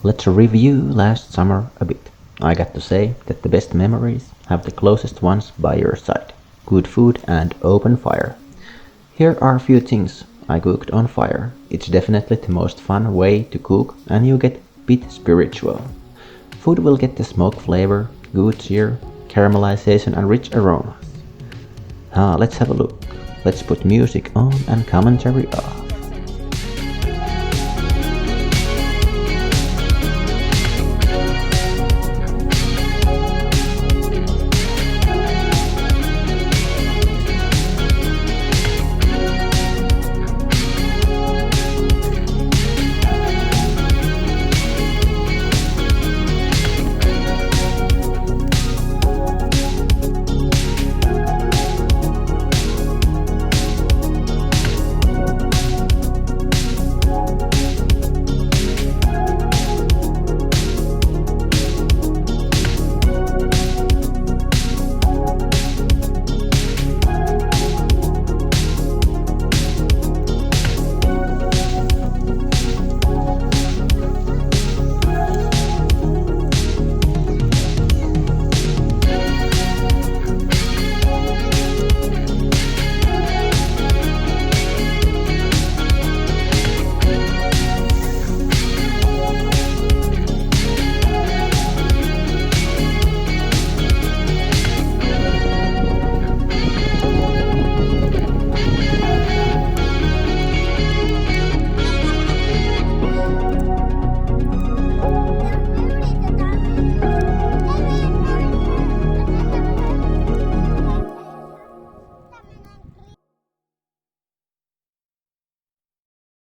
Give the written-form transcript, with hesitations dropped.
Let's review last summer a bit. I got to say that the best memories have the closest ones by your side. Good food and open fire. Here are a few things I cooked on fire. It's definitely the most fun way to cook and you get a bit spiritual. Food will get the smoke flavor, good sear, caramelization and rich aromas. Let's have a look. Let's put music on and commentary off.